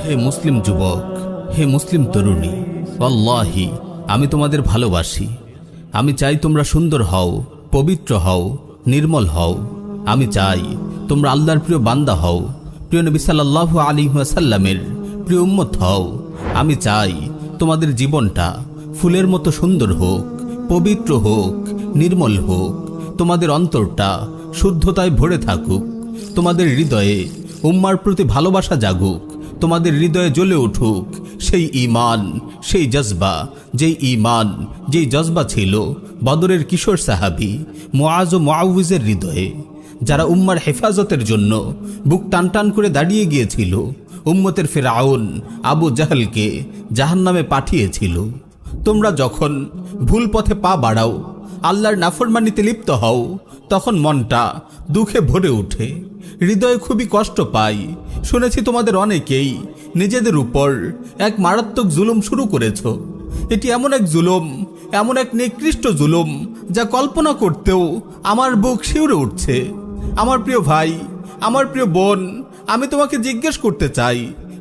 হে মুসলিম যুবক, হে মুসলিম তরুণী, আল্লাহি আমি তোমাদের ভালোবাসি। আমি চাই তোমরা সুন্দর হও, পবিত্র হও, নির্মল হও। আমি চাই তোমরা আল্লাহর প্রিয় বান্দা হও, প্রিয় নবী সাল্লাল্লাহু আলাইহি ওয়াসাল্লামের প্রিয় উম্মত হও। আমি চাই তোমাদের জীবনটা ফুলের মতো সুন্দর হোক, পবিত্র হোক, নির্মল হোক। তোমাদের অন্তরটা শুদ্ধতায় ভরে থাকুক। তোমাদের হৃদয়ে উম্মার প্রতি ভালোবাসা জাগুক। তোমাদের হৃদয়ে জ্বলে উঠুক সেই ঈমান, সেই জজবা, যেই জজবা ছিল বদরের কিশোর সাহাবী মুআজ ও মুআউযের হৃদয়ে, যারা উম্মার হেফাজতের জন্য বুক টানটান করে দাঁড়িয়ে গিয়েছিল, উম্মতের ফিরআউন আবু জাহলকে জাহান্নামে পাঠিয়েছিল। তোমরা যখন ভুল পথে পা বাড়াও, আল্লাহর নাফরমানিতে লিপ্ত হও, তখন মনটা দুঃখে ভরে ওঠে, হৃদয়ে খুবই কষ্ট পায়। শুনেছি তোমাদের অনেকেই নিজেদের উপর এক মারাত্মক জুলুম শুরু করেছ। এটি এমন এক জুলুম, এমন এক নিকৃষ্ট জুলুম, যা কল্পনা করতেও আমার বুক শিউরে উঠছে। আমার প্রিয় ভাই, আমার প্রিয় বোন, আমি তোমাকে জিজ্ঞেস করতে চাই,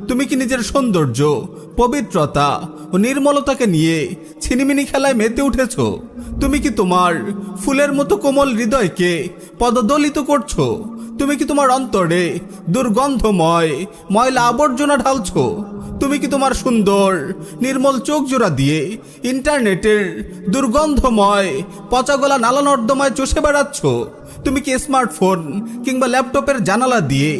তুমি কি নিজের সৌন্দর্য, পবিত্রতা ও নির্মলতাকে নিয়ে ছিনিমিনি খেলায় মেতে উঠেছ? তুমি কি তোমার ফুলের মতো কোমল হৃদয়কে পদদলিত করছো? তুমি কি তোমার অন্তরে দুর্গন্ধময় ময়লা আবর্জনা ঢালছো? তুমি কি তোমার সুন্দর নির্মল চোখ জোড়া দিয়ে ইন্টারনেটের দুর্গন্ধময় পচাগলা নালা নর্দমায় চষে বেড়াচ্ছ? তুমি কি স্মার্টফোন কিংবা ল্যাপটপের জানালা দিয়ে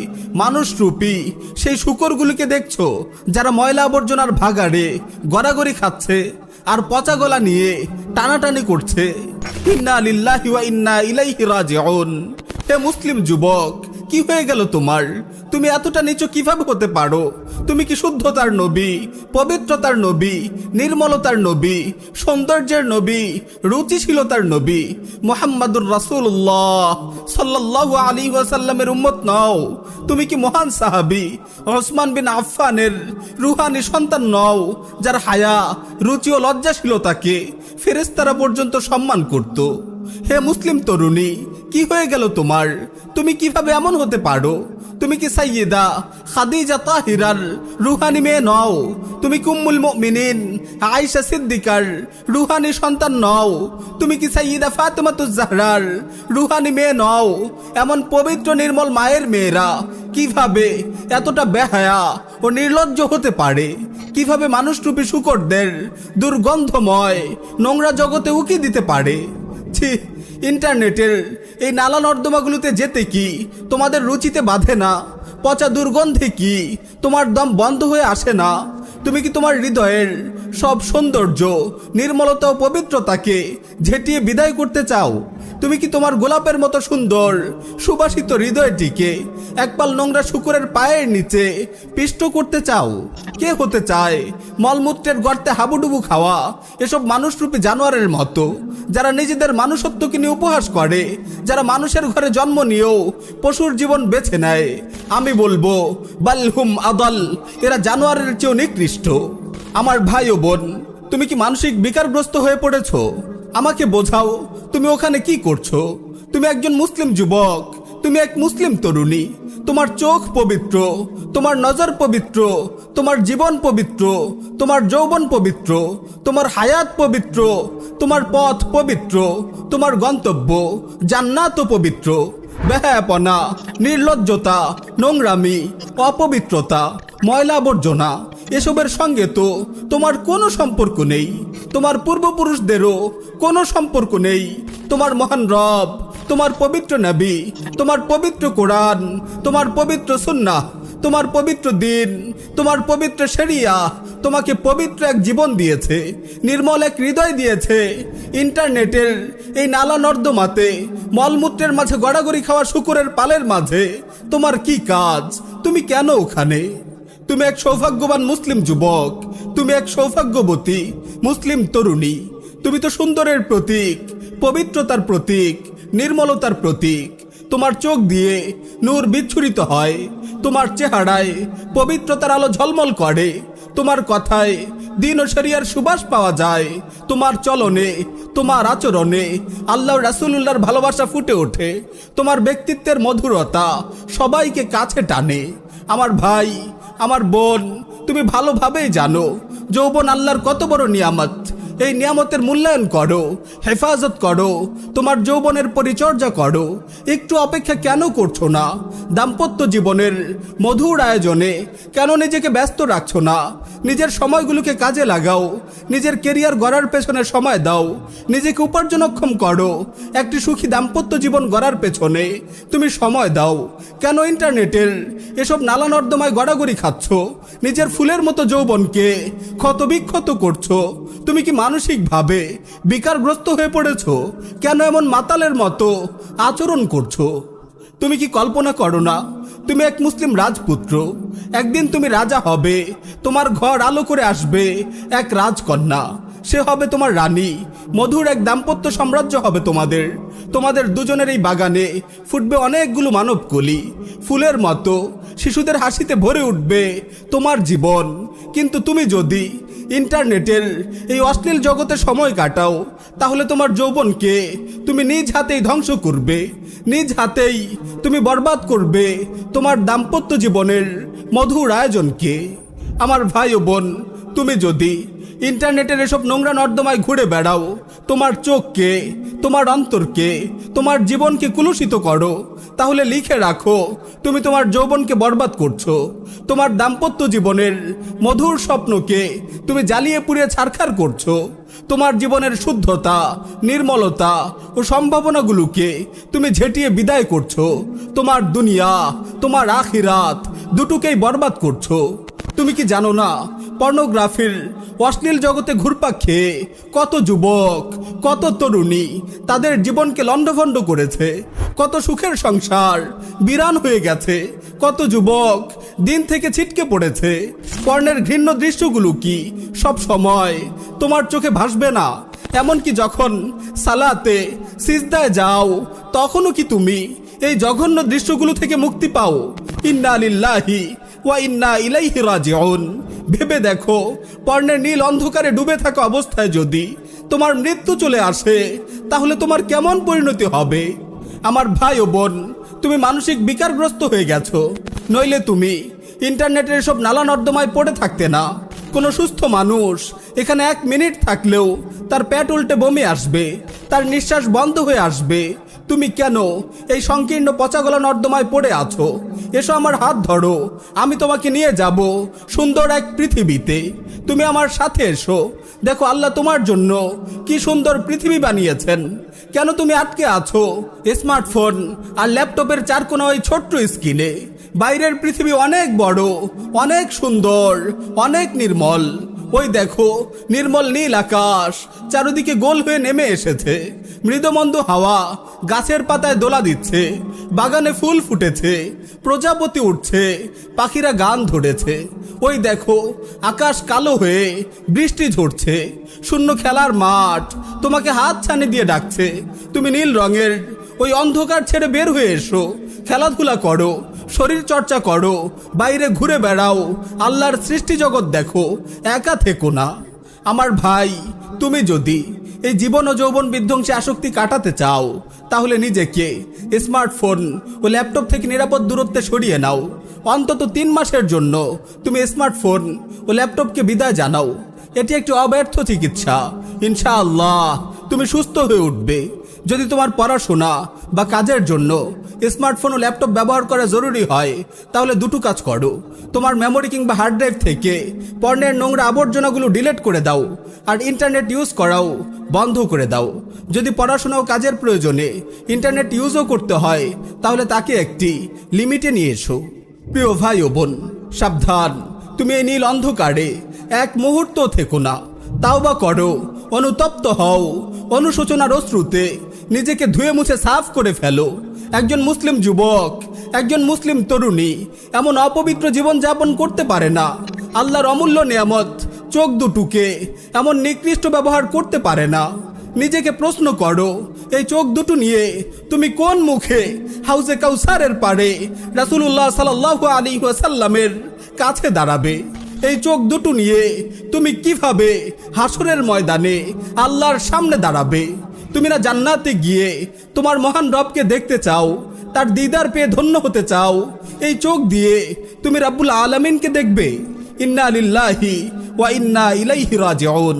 মানুষরূপী সেই শূকরগুলিকে দেখছো, যারা ময়লা আবর্জনার ভাগাড়ে গড়াগড়ি খাচ্ছে আর পচা গলা নিয়ে টানাটানি করছে? ইন্না লিল্লাহি ওয়া ইন্না ইলাইহি রাজিউন। হে মুসলিম যুবক, কি হয়ে গেল তোমার? তুমি এতটা নিচু কিভাবে হতে পারো? তুমি কি শুদ্ধতার নবী, পবিত্রতার নবী, নির্মলতার নবী, সৌন্দর্যের নবী, রুচিশীলতার নবী মুহাম্মাদুর রাসূলুল্লাহ সাল্লাল্লাহু আলাইহি ওয়াসাল্লামের উম্মত নও? তুমি কি মহান সাহাবী ওসমান বিন আফফানের রুহানি সন্তান নও, যার হায়া, রুচি ও লজ্জাশীলতাকে ফেরেশতারা পর্যন্ত সম্মান করত? হে মুসলিম তরুণী, কি হয়ে গেল তোমার? তুমি কিভাবে এমন হতে পারো? তুমি কি সাইয়্যিদা খাদিজা তাহিরার রুহানি মেয়ে নও? তুমি কি উম্মুল মুমিনিন আয়েশা সিদ্দিকার রুহানি সন্তান নও? তুমি কি সাইয়্যিদা ফাতেমাতুজ জাহরার রুহানি মেয়ে নও? এমন পবিত্র নির্মল মায়ের মেয়েরা কিভাবে এতটা বেহায়া ও নির্লজ্জ হতে পারে? কিভাবে মানুষরূপী শূকরদের দুর্গন্ধময় নোংরা জগতে উকি দিতে পারে? ছি, ইন্টারনেটের এই নালা নর্দমাগুলোতে যেতে কি তোমাদের রুচিতে বাঁধে না? পচা দুর্গন্ধে কি তোমার দম বন্ধ হয়ে আসে না? তুমি কি তোমার হৃদয়ের সব সৌন্দর্য, নির্মলতা ও পবিত্রতাকে ঝেঁটিয়ে বিদায় করতে চাও? তুমি কি তোমার গোলাপের মতো সুন্দর সুবাসিত হৃদয়টিকে একপাল নোংরা শূকরের পায়ের নিচে পিষ্ট করতে চাও? কে হতে চায় মলমূত্রের গর্তে হাবুডুবু খাওয়া এসব মানুষরূপী জানোয়ারের মতো, যারা নিজেদের মানুষত্বকে নিয়ে উপহাস করে, যারা মানুষের ঘরে জন্ম নিয়েও পশুর জীবন বেছে নেয়? আমি বলবো বালহুম আদাল, এরা জানোয়ারের চেয়েও নিকৃষ্ট। আমার ভাই ও বোন, তুমি কি মানসিক বিকারগ্রস্ত হয়ে পড়েছ? আমাকে বোঝাও, তুমি ওখানে কি করছো? তুমি একজন মুসলিম যুবক, তুমি এক মুসলিম তরুণী। তোমার চোখ পবিত্র, তোমার নজর পবিত্র, তোমার জীবন পবিত্র, তোমার যৌবন পবিত্র, তোমার হায়াত পবিত্র, তোমার পথ পবিত্র, তোমার গন্তব্য জান্নাতও পবিত্র। বেহায়াপনা, নির্লজ্জতা, নোংরামি, অপবিত্রতা, ময়লা আবর্জনা এসবের সঙ্গে তো তোমার কোনো সম্পর্ক নেই। তোমার পূর্বপুরুষদেরও কোনো সম্পর্ক নেই। তোমার মহান রব, তোমার পবিত্র নবী, তোমার পবিত্র কোরআন, তোমার পবিত্র সুন্নাহ, তোমার পবিত্র দিন, তোমার পবিত্র শরিয়া তোমাকে পবিত্র এক জীবন দিয়েছে, নির্মল এক হৃদয় দিয়েছে। ইন্টারনেটের এই নালা নর্দমাতে মলমূত্রের মাঝে গড়াগড়ি খাওয়া শূকরের পালের মাঝে তোমার কি কাজ? তুমি কেন ওখানে? তুমি এক সৌভাগ্যবান মুসলিম যুবক, তুমি এক সৌভাগ্যবতী মুসলিম তরুণী। তুমি তো সুন্দরের প্রতীক, পবিত্রতার প্রতীক, নির্মলতার প্রতীক। তোমার চোখ দিয়ে নূর বিচ্ছুরিত হয়, তোমার চেহারায় পবিত্রতার আলো ঝলমল করে, তোমার কথায় দিন ও শরিয়ার সুবাস পাওয়া যায়, তোমার চলনে, তোমার আচরণে আল্লাহ রাসূলুল্লাহর ভালোবাসা ফুটে ওঠে, তোমার ব্যক্তিত্বের মধুরতা সবাইকে কাছে টানে। আমার ভাই, আমার বোন, তুমি ভালোভাবেই জানো যৌবন আল্লাহর কত বড় নিয়ামত। এই নিয়ামতের মূল্যায়ন করো, হেফাজত করো, তোমার যৌবনের পরিচর্যা করো। একটু অপেক্ষা কেন করছো না? দাম্পত্য জীবনের মধুর আয়োজনে কেন নিজেকে ব্যস্ত রাখছো না? নিজের সময়গুলোকে কাজে লাগাও, নিজের কেরিয়ার গড়ার পেছনে সময় দাও, নিজেকে উপার্জনক্ষম করো। একটি সুখী দাম্পত্য জীবন গড়ার পেছনে তুমি সময় দাও। কেন ইন্টারনেটের এসব নালা নর্দমায় গড়াগড়ি খাচ্ছ? নিজের ফুলের মতো যৌবনকে ক্ষতবিক্ষত করছো। তুমি কি মানসিকভাবে বিকারগ্রস্ত হয়ে পড়েছো? কেন এমন মাতালের মতো আচরণ করছো? তুমি কি কল্পনা করো না তুমি এক মুসলিম রাজপুত্র? একদিন তুমি রাজা হবে, তোমার ঘর আলো করে আসবে এক রাজকন্যা, সে হবে তোমার রানী। মধুর এক দাম্পত্য সাম্রাজ্য হবে তোমাদের। তোমাদের দুজনের এই বাগানে ফুটবে অনেকগুলো মানবকলি, ফুলের মতো শিশুদের হাসিতে ভরে উঠবে তোমার জীবন। কিন্তু তুমি যদি ইন্টারনেটের এই অশ্লীল জগতে সময় কাটাও, তাহলে তোমার যৌবনকে তুমি নিজ হাতেই ধ্বংস করবে, নিজ হাতেই তুমি বরবাদ করবে তোমার দাম্পত্য জীবনের মধুর আয়োজনকে। আমার ভাই ও বোন, তুমি যদি ইন্টারনেটের এসব নোংরা নর্দমায় ঘুরে বেড়াও, তোমার চোখকে, তোমার অন্তরকে, তোমার জীবনকে কুলুষিত করো, তাহলে লিখে রাখো তুমি তোমার যৌবনকে বরবাদ করছো। তোমার দাম্পত্য জীবনের মধুর স্বপ্নকে তুমি জ্বালিয়ে পুড়িয়ে ছারখার করছো। তোমার জীবনের শুদ্ধতা, নির্মলতা ও সম্ভাবনাগুলোকে তুমি ঝেঁটিয়ে বিদায় করছো। তোমার দুনিয়া, তোমার আখিরাত দুটোকেই বরবাদ করছো। তুমি কি জানো না পর্নোগ্রাফির অশ্লীল জগতে ঘুরপাক খেয়ে কত যুবক, কত তরুণী তাদের জীবনকে লণ্ডভণ্ড করেছে? কত সুখের সংসার বিরান হয়ে গেছে, কত যুবক দিন থেকে ছিটকে পড়েছে। পর্নের ঘৃণ্য দৃশ্যগুলো কি সব সময় তোমার চোখে ভাসবে না? এমনকি যখন সালাতে সিজদায় যাও, তখনও কি তুমি এই জঘন্য দৃশ্যগুলো থেকে মুক্তি পাও? ইন্না লিল্লাহি ওয়া ইন্না ইলাইহি রাজিউন। ভেবে দেখো, পর্ণের নীল অন্ধকারে ডুবে থাকা অবস্থায় যদি তোমার মৃত্যু চলে আসে, তাহলে তোমার কেমন পরিণতি হবে? আমার ভাই ও বোন, তুমি মানসিক বিকারগ্রস্ত হয়ে গেছো, নইলে তুমি ইন্টারনেটের সব নালা নর্দমায় পড়ে থাকতে না। কোনো সুস্থ মানুষ এখানে 1 মিনিট থাকলেও তার পেট উল্টে বমি আসবে, তার নিঃশ্বাস বন্ধ হয়ে আসবে। তুমি কেন এই সংকীর্ণ পচাগলা নর্দমায় পড়ে আছো? এসো, আমার হাত ধরো, আমি তোমাকে নিয়ে যাব সুন্দর এক পৃথিবীতে। তুমি আমার সাথে এসো, দেখো আল্লাহ তোমার জন্য কি সুন্দর পৃথিবী বানিয়েছেন। কেন তুমি আটকে আছো স্মার্টফোন আর ল্যাপটপের চারকোনা ওই ছোট্ট স্ক্রিনে? বাইরের পৃথিবী অনেক বড়, অনেক সুন্দর, অনেক নির্মল। ওই দেখো, নির্মল নীল আকাশ চারিদিকে গোল হয়ে নেমে এসেছে। মৃদুমন্দ হাওয়া গাছের পাতায় দোলা দিচ্ছে, বাগানে ফুল ফুটেছে, প্রজাপতি উঠছে, পাখিরা গান ধরেছে। ওই দেখো, আকাশ কালো হয়ে বৃষ্টি ঝরছে, শূন্য খেলার মাঠ তোমাকে হাত ছানি দিয়ে ডাকছে। তুমি নীল রঙের ওই অন্ধকার ছেড়ে বের হয়ে এসো, খেলাধুলা করো, শরীর চর্চা করো, বাইরে ঘুরে বেড়াও, আল্লাহর সৃষ্টি জগৎ দেখো, একা থেকো না। আমার ভাই, তুমি যদি এই জীবন ও যৌবন বিধ্বংসী আসক্তি কাটাতে চাও, তাহলে নিজেকে স্মার্টফোন ও ল্যাপটপ থেকে নিরাপদ দূরত্বে সরিয়ে নাও। অন্তত 3 মাসের জন্য তুমি স্মার্টফোন ও ল্যাপটপকে বিদায় জানাও। এটি একটি অব্যর্থ চিকিৎসা। ইনশাআল্লাহ তুমি সুস্থ হয়ে উঠবে। যদি তোমার পড়াশোনা বা কাজের জন্য স্মার্টফোন ও ল্যাপটপ ব্যবহার করা জরুরি হয়, তাহলে দুটো কাজ করো। তোমার মেমোরি কিংবা হার্ড ড্রাইভ থেকে পর্নের নোংরা আবর্জনাগুলো ডিলিট করে দাও, আর ইন্টারনেট ইউজ করাও বন্ধ করে দাও। যদি পড়াশোনা ও কাজের প্রয়োজনে ইন্টারনেট ইউজও করতে হয়, তাহলে তাকে একটি লিমিটে নিয়ে এসো। প্রিয় ভাই ও বোন, সাবধান, তুমি এই নীল অন্ধকারে 1 মুহূর্ত থেকো না। তাওবা করো, অনুতপ্ত হও, অনুশোচনার অশ্রুতে নিজেকে ধুয়ে মুছে সাফ করে ফেলো। একজন মুসলিম যুবক, একজন মুসলিম তরুণী এমন অপবিত্র জীবন যাপন করতে পারে না। আল্লাহর অমূল্য নিয়ামত চোখ দুটোকে এমন নিকৃষ্ট ব্যবহার করতে পারে না। নিজেকে প্রশ্ন করো, এই চোখ দুটো নিয়ে তুমি কোন মুখে হাউজে কাউসারের পাড়ে রাসূলুল্লাহ সাল্লাল্লাহু আলাইহি ওয়াসাল্লামের কাছে দাঁড়াবে? এই চোখ দুটো নিয়ে তুমি কিভাবে হাসরের ময়দানে আল্লাহর সামনে দাঁড়াবে? তুমি না জান্নাতে গিয়ে তোমার মহান রবকে দেখতে চাও, তার দিদার পেয়ে ধন্য হতে চাও? এই চোখ দিয়ে তুমি রাব্বুল আলামিনকে দেখবে? ইন্না লিল্লাহি ওয়া ইন্না ইলাইহি রাজিউন।